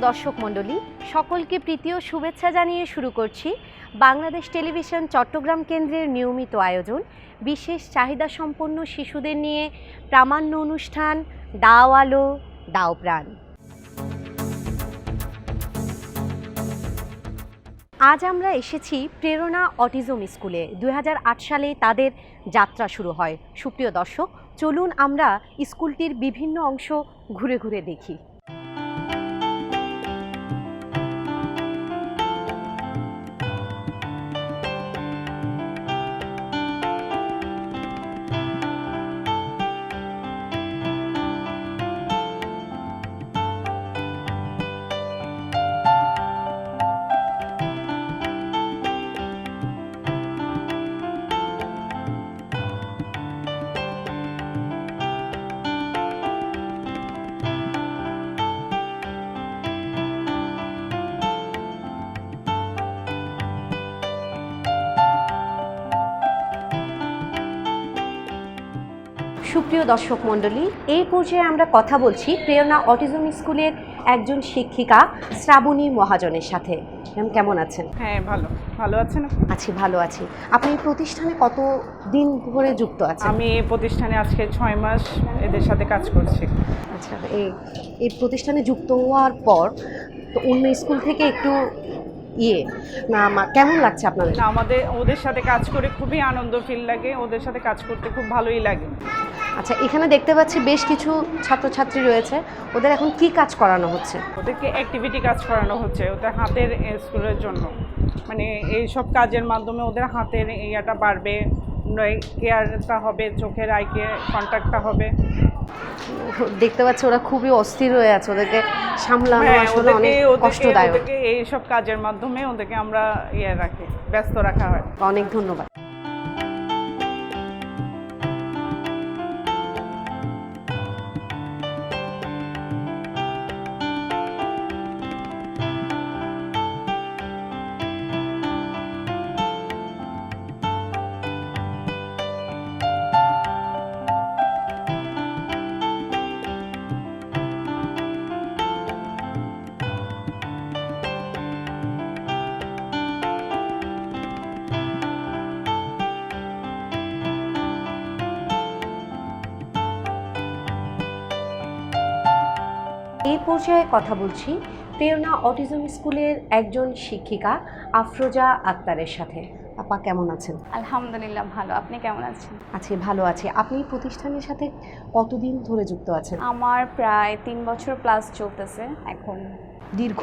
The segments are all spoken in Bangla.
দর্শক মণ্ডলী, সকলকে প্রীতি ও শুভেচ্ছা জানিয়ে শুরু করছি বাংলাদেশ টেলিভিশন চট্টগ্রাম কেন্দ্রের নিয়মিত আয়োজন বিশেষ চাহিদা সম্পন্ন শিশুদের নিয়ে প্রামাণ্য অনুষ্ঠান দাও আলো দাও প্রাণ। আজ আমরা এসেছি প্রেরণা অটিজম স্কুলে। 2008 সালে তাদের যাত্রা শুরু হয়। সুপ্রিয় দর্শক, চলুন আমরা স্কুলটির বিভিন্ন অংশ ঘুরে ঘুরে দেখি। সুপ্রিয় দর্শক মণ্ডলী, এই পর্যায়ে আমরা কথা বলছি প্রেরণা অটিজম স্কুলের একজন শিক্ষিকা শ্রাবণী মহাজনের সাথে। ম্যাম, কেমন আছেন? হ্যাঁ, ভালো আছেন? আছি, ভালো আছি। আপনি এই প্রতিষ্ঠানে কত দিন ধরে যুক্ত আছেন? আমি এই প্রতিষ্ঠানে আজকে 6 মাস এদের সাথে কাজ করছি। আচ্ছা, এই প্রতিষ্ঠানে যুক্ত হওয়ার পর তো অন্য স্কুল থেকে একটু কেমন লাগছে আপনাদের? আমাদের ওদের সাথে কাজ করে খুবই আনন্দ ফিল লাগে, ওদের সাথে কাজ করতে খুব ভালোই লাগে। আচ্ছা, এখানে দেখতে পাচ্ছি বেশ কিছু ছাত্রছাত্রী রয়েছে, ওদের এখন কি কাজ করানো হচ্ছে? ওদেরকে অ্যাক্টিভিটি কাজ করানো হচ্ছে ওদের হাতের স্কুলের জন্য। মানে এইসব কাজের মাধ্যমে ওদের হাতের ইয়াটা বাড়বে, কেয়ারটা হবে, চোখের আইকে কন্ট্যাক্টটা হবে। দেখতে পাচ্ছি ওরা খুবই অস্থির হয়ে আছে, ওদেরকে সামলানো আসলে অনেক কষ্টদায়ক। ওদেরকে এইসব কাজের মাধ্যমে ওদেরকে আমরা ব্যস্ত রাখা হয়। অনেক ধন্যবাদ। এই পর্যায়ে কথা বলছি প্রেরণা অটিজম স্কুলের একজন শিক্ষিকা আফরোজা আক্তারের সাথে। আপা, কেমন আছেন? আলহামদুলিল্লাহ ভালো। আপনি কেমন আছেন? আছি, ভালো আছি। আপনি প্রতিষ্ঠানের সাথে কতদিন ধরে যুক্ত আছেন? আমার প্রায় 3 বছর প্লাস চলতেছে এখন। দীর্ঘ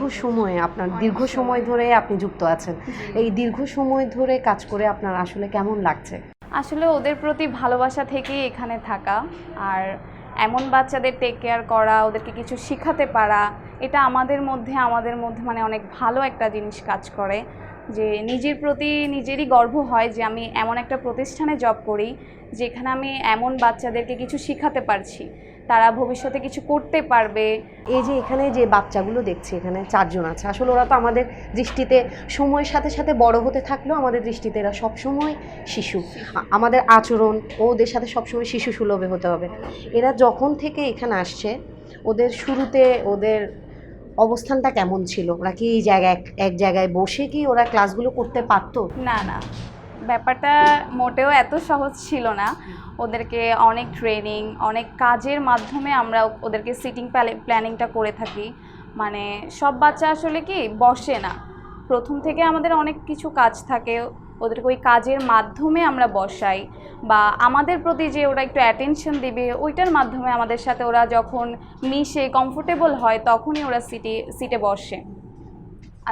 সময় ধরে আপনি যুক্ত আছেন। এই দীর্ঘ সময় ধরে কাজ করে আপনার আসলে কেমন লাগছে? আসলে ওদের প্রতি ভালোবাসা থেকেই এখানে থাকা, আর এমন বাচ্চাদের টেক কেয়ার করা, ওদেরকে কিছু শেখাতে পারা, এটা আমাদের মধ্যে মানে অনেক ভালো একটা জিনিস কাজ করে। যে নিজের প্রতি নিজেরই গর্ব হয় যে আমি এমন একটা প্রতিষ্ঠানে জব করি যেখানে আমি এমন বাচ্চাদেরকে কিছু শেখাতে পারছি, তারা ভবিষ্যতে কিছু করতে পারবে। এই যে এখানে যে বাচ্চাগুলো দেখছি, এখানে 4 জন আছে, আসলে ওরা তো আমাদের দৃষ্টিতে সময়ের সাথে সাথে বড় হতে থাকলেও আমাদের দৃষ্টিতে এরা সবসময় শিশু। আমাদের আচরণ ওদের সাথে সবসময় শিশু সুলভে হতে হবে। এরা যখন থেকে এখানে আসছে, ওদের শুরুতে ওদের অবস্থানটা কেমন ছিল? ওরা কি এক জায়গায় বসে কি ওরা ক্লাসগুলো করতে পারতো? না, ব্যাপারটা মোটেও এত সহজ ছিল না। ওদেরকে অনেক ট্রেনিং, অনেক কাজের মাধ্যমে আমরা ওদেরকে সিটিং প্ল্যানিংটা করে থাকি। মানে সব বাচ্চা আসলে কি বসে না, প্রথম থেকে আমাদের অনেক কিছু কাজ থাকে, ওদেরকে ওই কাজের মাধ্যমে আমরা বসাই, বা আমাদের প্রতি যে ওরা একটু অ্যাটেনশন দিবে ওইটার মাধ্যমে আমাদের সাথে ওরা যখন মিশে কমফোর্টেবল হয় তখনই ওরা সিটে বসে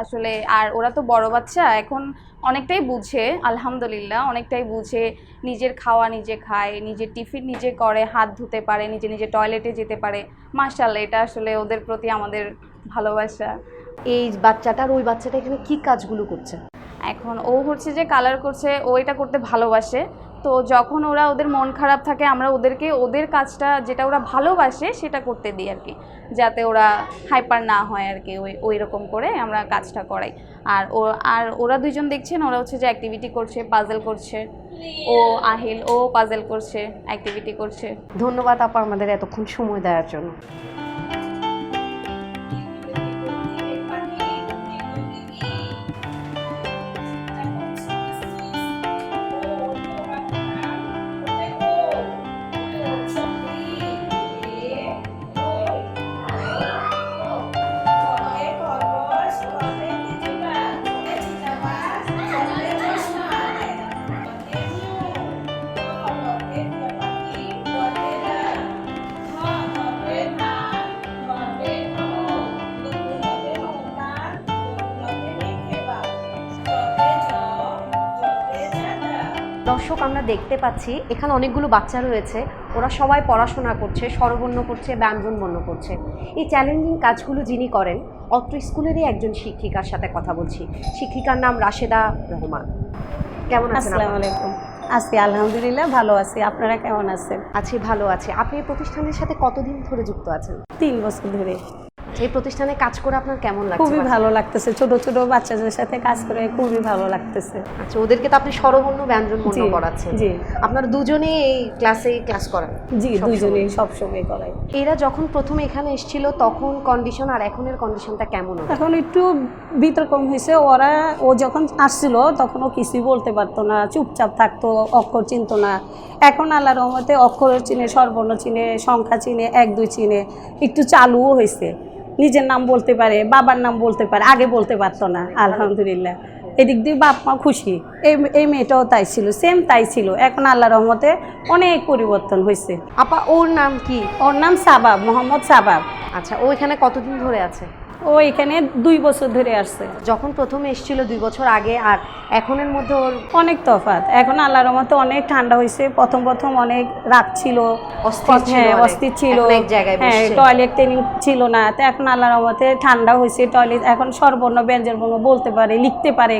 আসলে। আর ওরা তো বড় বাচ্চা, এখন অনেকটাই বুঝে, আলহামদুলিল্লাহ অনেকটাই বুঝে, নিজের খাওয়া নিজে খায়, নিজের টিফিন নিজে করে, হাত ধুতে পারে, নিজে টয়লেটে যেতে পারে। মাশাআল্লাহ, এটা আসলে ওদের প্রতি আমাদের ভালোবাসা। এই বাচ্চাটার ওই বাচ্চাটা এখানে কি কাজগুলো করছে? এখন ও হচ্ছে যে কালার করছে, ও এটা করতে ভালোবাসে। তো যখন ওদের মন খারাপ থাকে আমরা ওদেরকে ওদের কাজটা যেটা ওরা ভালোবাসে সেটা করতে দিই আর কি, যাতে ওরা হাইপার না হয় আর কি। ওই রকম করে আমরা কাজটা করাই। আর ওরা দুইজন দেখছেন, ওরা হচ্ছে যে অ্যাক্টিভিটি করছে, পাজল করছে। আহিল পাজল করছে, অ্যাক্টিভিটি করছে। ধন্যবাদ আপা আমাদের এতক্ষণ সময় দেওয়ার জন্য। দর্শক, আমরা দেখতে পাচ্ছি এখানে অনেকগুলো বাচ্চা রয়েছে, ওরা সবাই পড়াশোনা করছে, স্বরবর্ণ করছে, ব্যঞ্জনবর্ণ করছে। এই চ্যালেঞ্জিং কাজগুলো যিনি করেন অত্র স্কুলেরই একজন শিক্ষিকার সাথে কথা বলছি। শিক্ষিকার নাম রাশেদা রহমান। কেমন আছেন? আসসালামু আলাইকুম। আছি আলহামদুলিল্লাহ, ভালো আছি। আপনারা কেমন আছেন? আছি, ভালো আছি। আপনি এই প্রতিষ্ঠানের সাথে কতদিন ধরে যুক্ত আছেন? 3 বছর ধরে। এই প্রতিষ্ঠানে কাজ করে আপনার কেমন লাগছে? খুবই ভালো লাগতেছে, ছোট ছোট বাচ্চাদের সাথে কাজ করে খুবই ভালো লাগতেছে। আচ্ছা, ওদেরকে তো আপনি স্বরবর্ণ ব্যঞ্জনবর্ণ জি, পড়াচ্ছেন। জি আপনারা দুজনেই এই ক্লাস করান? জি, সবসময়? দুজনেই সবসময় করাই। এরা যখন প্রথমে এখানে এসেছিল তখন কন্ডিশন আর এখনের কন্ডিশনটা কেমন? এখন একটু বিতর্কম হয়েছে। ও যখন আসছিল তখন ও কিছুই বলতে পারতো না, চুপচাপ থাকতো, অক্ষর চিনতো না। এখন আল্লাহর রহমতে অক্ষর চিনে, স্বরবর্ণ চিনে, সংখ্যা চিনে, 1 2 চিনে, একটু চালুও হয়েছে। নিজের নাম বলতে পারে, বাবার নাম বলতে পারে, আগে বলতে পারতো না। আলহামদুলিল্লাহ, এদিক দিয়ে বাপ মা খুশি। এই মেয়েটাও তাই ছিল, সেম তাই ছিল। এখন আল্লাহর রহমতে অনেক পরিবর্তন হয়েছে। আপা, ওর নাম কি? ওর নাম সাবাব, মোহাম্মদ সাবাব। আচ্ছা, ও এখানে কতদিন ধরে আছে? ও এখানে 2 বছর ধরে আসছে। যখন প্রথমে এসেছিল 2 বছর আগে আর এখনের মধ্যে ওর অনেক তফাৎ। এখন আল্লাহর রহমতে অনেক ঠান্ডা হয়েছে। প্রথম অনেক রাত ছিল, অস্থির ছিল, হ্যাঁ অনেক। অস্থির ছিল, এখন এক জায়গায় হ্যাঁ বসছে। টয়লেট ট্রেনিং ছিল না। তো এখন আল্লাহর রহমতে ঠান্ডা হয়েছে, টয়লেট এখন স্বরবর্ণ ব্যঞ্জনবর্ণ বলতে পারে, লিখতে পারে।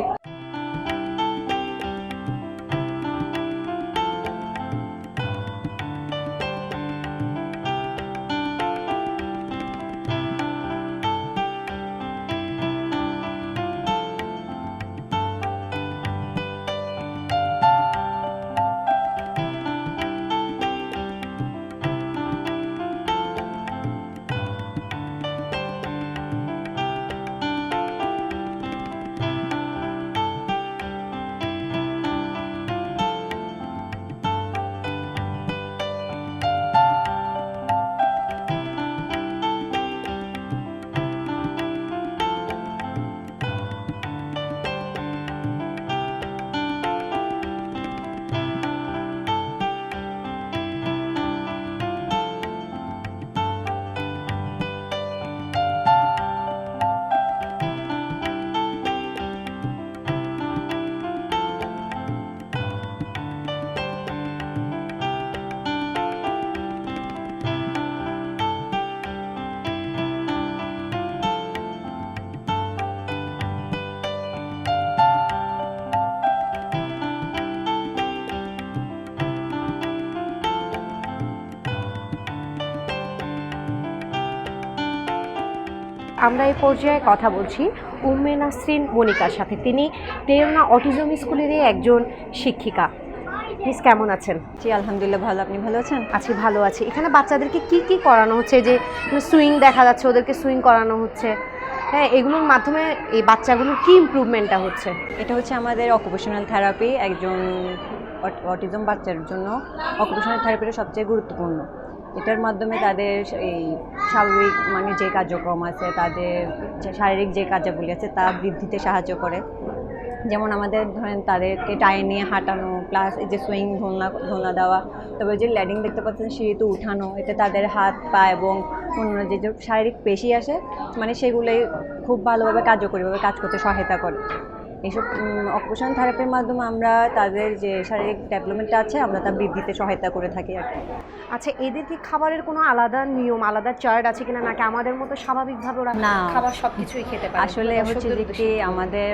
আমরা এই পর্যায়ে কথা বলছি উম্মে নাসরিন মনিকার সাথে। তিনি তেরনা অটিজম স্কুলেরই একজন শিক্ষিকা। মিস, কেমন আছেন? জি আলহামদুলিল্লাহ ভালো। আপনি ভালো আছেন? আছি, ভালো আছি। এখানে বাচ্চাদেরকে কি কি করানো হচ্ছে? যে সুইং দেখা যাচ্ছে, ওদেরকে সুইং করানো হচ্ছে, হ্যাঁ, এগুলোর মাধ্যমে এই বাচ্চাগুলোর কি ইমপ্রুভমেন্টটা হচ্ছে? এটা হচ্ছে আমাদের অকুপেশনাল থেরাপি। একজন অটিজম বাচ্চার জন্য অকুপেশনাল থেরাপিটা সবচেয়ে গুরুত্বপূর্ণ। এটার মাধ্যমে তাদের এই স্বাভাবিক মানে যে কার্যক্রম আছে, তাদের শারীরিক যে কার্যাবলী আছে তা বৃদ্ধিতে সাহায্য করে। যেমন আমাদের ধরেন তাদেরকে টায়ে নিয়ে হাঁটানো, প্লাস এই যে সুইং ধোলনা দেওয়া, তারপরে যে ল্যাডিং দেখতে পাচ্ছেন সিঁড়িতে উঠানো, এতে তাদের হাত পা এবং অন্য যে শারীরিক পেশি আসে মানে সেগুলোই খুব ভালোভাবে কার্যকরীভাবে কাজ করতে সহায়তা করে। এইসব অকুপেশনাল থেরাপির মাধ্যমে আমরা তাদের যে শারীরিক ডেভেলপমেন্টটা আছে আমরা তা বৃদ্ধিতে সহায়তা করে থাকি আর কি। আচ্ছা, এদের কি খাবারের কোনো আলাদা নিয়ম, আলাদা চার্ট আছে কিনা, নাকি আমাদের মতো স্বাভাবিকভাবে ওরা না, খাবার সব কিছুই খেতে পারে? আসলে হচ্ছে যে কি আমাদের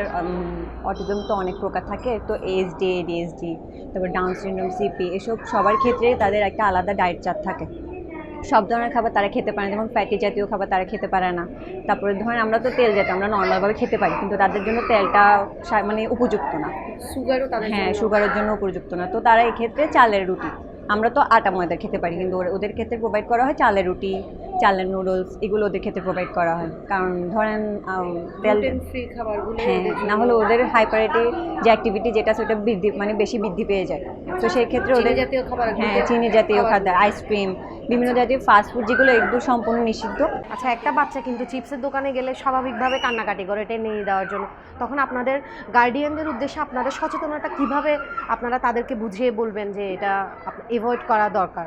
অটিজম তো অনেক প্রকার থাকে, তো ASD, ADHD, তারপর ডাউন সিনড্রোম, CP, এসব সবার ক্ষেত্রে তাদের একটা আলাদা ডায়েট চার্ট থাকে। সব ধরনের খাবার তারা খেতে পারে না, যেমন ফ্যাটি জাতীয় খাবার তারা খেতে পারে না। তারপরে ধরেন আমরা তো তেল জাতীয় আমরা নর্মালভাবে খেতে পারি, কিন্তু তাদের জন্য তেলটা মানে উপযুক্ত না। সুগারও তাদের হ্যাঁ, সুগারের জন্য উপযুক্ত না। তো তারা এক্ষেত্রে চালের রুটি, আমরা তো আটা ময়দা খেতে পারি, কিন্তু ওদের ক্ষেত্রে প্রোভাইড করা হয় চালের রুটি, চালের নুডলস, এগুলো ওদের ক্ষেত্রে প্রোভাইড করা হয়। কারণ ধরেন তেল ফ্রি খাবারগুলো হ্যাঁ, না হলে ওদের হাইপারেটি যে অ্যাক্টিভিটি যেটা সেটা মানে বেশি বৃদ্ধি পেয়ে যায়। তো সেই ক্ষেত্রে ওদের জাতীয় খাবার, হ্যাঁ চিনি জাতীয় খাদ্য, আইসক্রিম, বিভিন্ন জাতীয় ফাস্টফুড যেগুলো একদম সম্পূর্ণ নিষিদ্ধ। আচ্ছা, একটা বাচ্চা কিন্তু চিপসের দোকানে গেলে স্বাভাবিকভাবে কান্নাকাটি করে টেনে নিয়ে দেওয়ার জন্য, তখন আপনাদের গার্ডিয়ানদের উদ্দেশ্যে আপনাদের সচেতনতা কিভাবে আপনারা তাদেরকে বুঝিয়ে বলবেন যে এটা এভয়েড করা দরকার?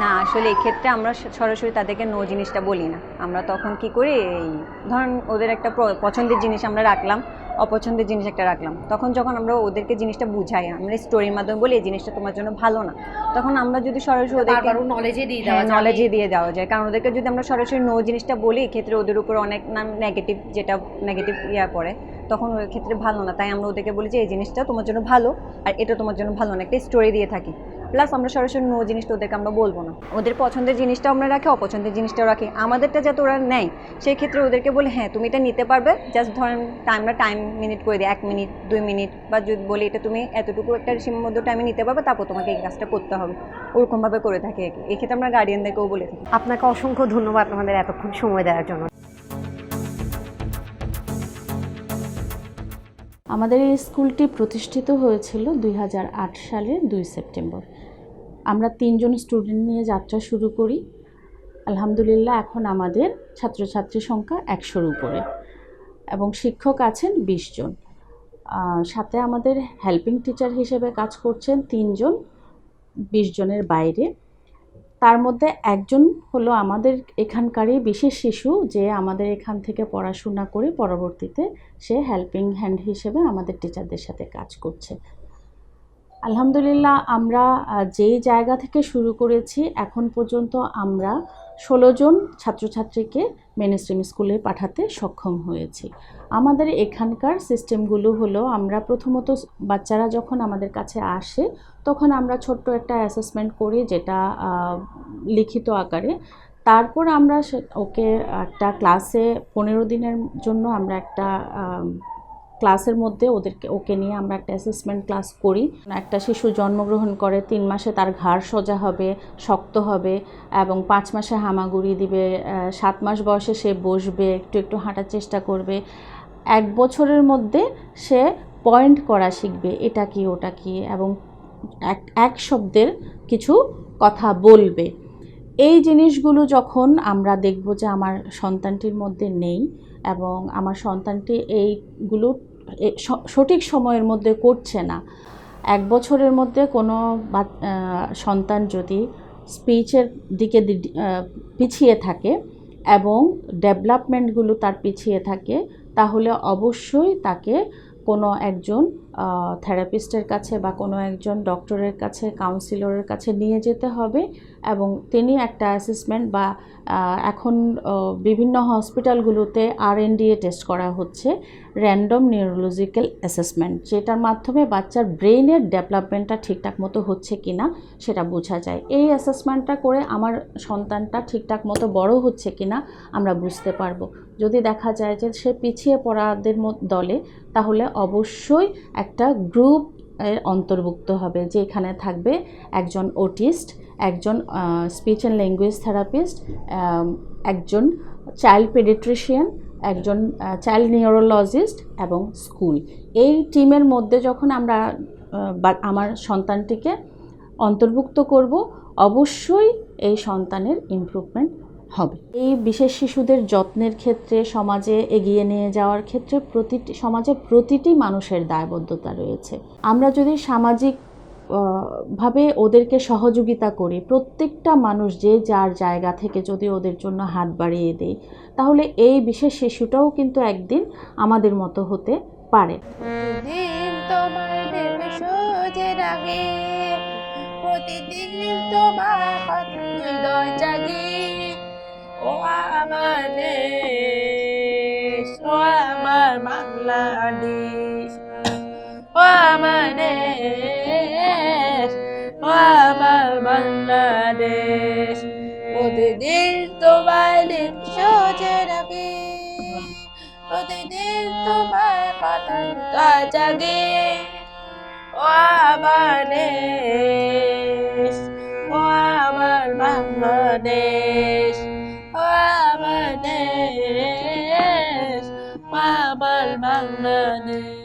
না, আসলে এক্ষেত্রে আমরা সরাসরি তাদেরকে নো জিনিসটা বলি না। আমরা তখন কি করি, এই ধরুন ওদের একটা পছন্দের জিনিস আমরা রাখলাম, অপছন্দের জিনিস একটা রাখলাম, তখন যখন আমরা ওদেরকে জিনিসটা বুঝাই, আমরা স্টোরির মাধ্যমে বলি এই জিনিসটা তোমার জন্য ভালো না, তখন আমরা যদি সরাসরি ওদেরকে নলেজে দিয়ে নলেজে দিয়ে দেওয়া যায়। কারণ ওদেরকে যদি আমরা সরাসরি নো জিনিসটা বলি, এক্ষেত্রে ওদের উপর অনেক নেগেটিভ ইয়া পড়ে, তখন ওই ক্ষেত্রে ভালো না। তাই আমরা ওদেরকে বলি যে এই জিনিসটা তোমার জন্য ভালো আর এটা তোমার জন্য ভালো না, একটা স্টোরি দিয়ে থাকি। প্লাস আমরা সরাসরি নো জিনিসটা ওদেরকে আমরা বলবো না, ওদের পছন্দের জিনিসটাও আমরা রাখি, অপছন্দের জিনিসটাও রাখি। আমাদেরটা যাতে ওরা নেয় সেই ক্ষেত্রে ওদেরকে বলি হ্যাঁ তুমি এটা নিতে পারবে, জাস্ট ধরেন আমরা টাইম মিনিট করে দিই, 1 মিনিট 2 মিনিট, বা যদি বলি এটা তুমি এতটুকু একটা সীমাবদ্ধ টাইমে নিতে পারবে, তারপর তোমাকে এই কাজটা করতে হবে, ওরকমভাবে করে থাকি। এক্ষেত্রে আমরা গার্ডিয়ানদেরকেও বলে থাকি। আপনাকে অসংখ্য ধন্যবাদ আমাদের এতক্ষণ সময় দেওয়ার জন্য। আমাদের এই স্কুলটি প্রতিষ্ঠিত হয়েছিল 2008 সালের 2 সেপ্টেম্বর। আমরা 3 জন স্টুডেন্ট নিয়ে যাত্রা শুরু করি। আলহামদুলিল্লাহ এখন আমাদের ছাত্রছাত্রী সংখ্যা 100-র উপরে এবং শিক্ষক আছেন 20 জন। সাথে আমাদের হেল্পিং টিচার হিসেবে কাজ করছেন 3 জন 20 জনের বাইরে। তার মধ্যে একজন হলো আমাদের এখানকারই বিশেষ শিশু, যে আমাদের এখান থেকে পড়াশোনা করে পরবর্তীতে সে হেল্পিং হ্যান্ড হিসেবে আমাদের টিচারদের সাথে কাজ করছে। আলহামদুলিল্লাহ আমরা যেই জায়গা থেকে শুরু করেছি এখন পর্যন্ত আমরা 16 জন ছাত্রছাত্রীকে মেনস্ট্রিম স্কুলে পাঠাতে সক্ষম হয়েছি। আমাদের এখানকার সিস্টেমগুলো হলো, আমরা প্রথমত বাচ্চারা যখন আমাদের কাছে আসে তখন আমরা ছোট্ট একটা অ্যাসেসমেন্ট করি, যেটা লিখিত আকারে। তারপর আমরা ওকে একটা ক্লাসে 15 দিনের জন্য আমরা একটা ক্লাসের মধ্যে ওকে নিয়ে আমরা একটা অ্যাসেসমেন্ট ক্লাস করি। একটা শিশু জন্মগ্রহণ করে 3 মাসে তার ঘাড় সোজা হবে, শক্ত হবে এবং 5 মাসে হামাগুড়ি দিবে, 7 মাস বয়সে সে বসবে, একটু একটু হাঁটার চেষ্টা করবে, 1 বছরের মধ্যে সে পয়েন্ট করা শিখবে, এটা কি ওটা কি, এবং এক শব্দের কিছু কথা বলবে। এই জিনিসগুলো যখন আমরা দেখব যে আমার সন্তানটির মধ্যে নেই এবং আমার সন্তানটি এইগুলো সঠিক সময়ের মধ্যে করছে না, 1 বছরের মধ্যে কোনো সন্তান যদি স্পিচের দিকে পিছিয়ে থাকে এবং ডেভেলপমেন্টগুলো তার পিছিয়ে থাকে, তাহলে অবশ্যই তাকে কোনো একজন থেরাপিস্টের কাছে বা কোনো একজন ডক্টরের কাছে, কাউন্সিলরের কাছে নিয়ে যেতে হবে এবং তিনি একটা অ্যাসেসমেন্ট বা এখন বিভিন্ন হসপিটালগুলোতে RNDA টেস্ট করা হচ্ছে, র্যান্ডম নিউরোলজিক্যাল অ্যাসেসমেন্ট, যেটার মাধ্যমে বাচ্চার ব্রেইনের ডেভেলপমেন্টটা ঠিকঠাক মতো হচ্ছে কি না সেটা বোঝা যায়। এই অ্যাসেসমেন্টটা করে আমার সন্তানটা ঠিকঠাক মতো বড় হচ্ছে কি না আমরা বুঝতে পারবো। যদি দেখা যায় যে সে পিছিয়ে পড়াদের দলে, তাহলে অবশ্যই একটা গ্রুপ এর অন্তর্ভুক্ত হবে, যেখানে থাকবে একজন অটিস্ট, একজন স্পিচ অ্যান্ড ল্যাঙ্গুয়েজ থেরাপিস্ট, একজন চাইল্ড পেডিয়াট্রিশিয়ান, একজন চাইল্ড নিউরোলজিস্ট এবং স্কুল। এই টিমের মধ্যে যখন আমরা আমার সন্তানটিকে অন্তর্ভুক্ত করব, অবশ্যই এই সন্তানের ইমপ্রুভমেন্ট হবে। এই বিশেষ শিশুদের যত্নের ক্ষেত্রে, সমাজে এগিয়ে নিয়ে যাওয়ার ক্ষেত্রে সমাজের প্রতিটি মানুষের দায়বদ্ধতা রয়েছে। আমরা যদি সামাজিক ভাবে ওদেরকে সহযোগিতা করি, প্রত্যেকটা মানুষ যে যার জায়গা থেকে যদি ওদের জন্য হাত বাড়িয়ে দেয়, তাহলে এই বিশেষ শিশুটাও কিন্তু একদিন আমাদের মতো হতে পারে। প্রতিদিন তোমার হৃদয় জাগে, ও আমার দেশ, ও আমার বাংলাদেশ, ও আমার দেশ, ও আমার বাংলাদেশ। প্রতিদিন তোমার সোজে রাখে, প্রতিদিন তোমার কথা জাগে, ও আমার দেশ, ও আমার বাংলাদেশ, ও আমার দেশ, ও আমার বাংলাদেশ।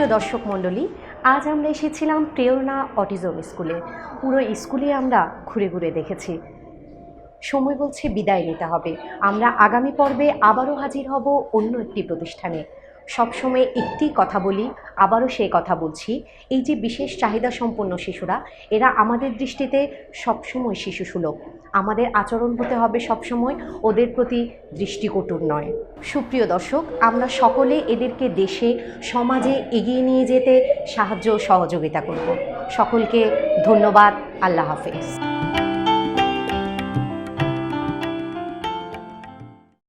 দর্শক মণ্ডলী, আজ আমরা এসেছিলাম প্রেরণা অটিজম স্কুলে। পুরো স্কুলে আমরা ঘুরে ঘুরে দেখেছি। সময় বলছে বিদায় নিতে হবে। আমরা আগামী পর্বে আবারও হাজির হব অন্য একটি প্রতিষ্ঠানে। সবসময় একটি কথা বলি, আবারও সেই কথা বলছি, এই যে বিশেষ চাহিদা সম্পন্ন শিশুরা, এরা আমাদের দৃষ্টিতে সবসময় শিশুসুলভ। আমাদের আচরণ হতে হবে সবসময় ওদের প্রতি দৃষ্টিকটুর নয়। সুপ্রিয় দর্শক, আমরা সকলে এদেরকে দেশে সমাজে এগিয়ে নিয়ে যেতে সাহায্য সহযোগিতা করব। সকলকে ধন্যবাদ। আল্লাহ হাফেজ।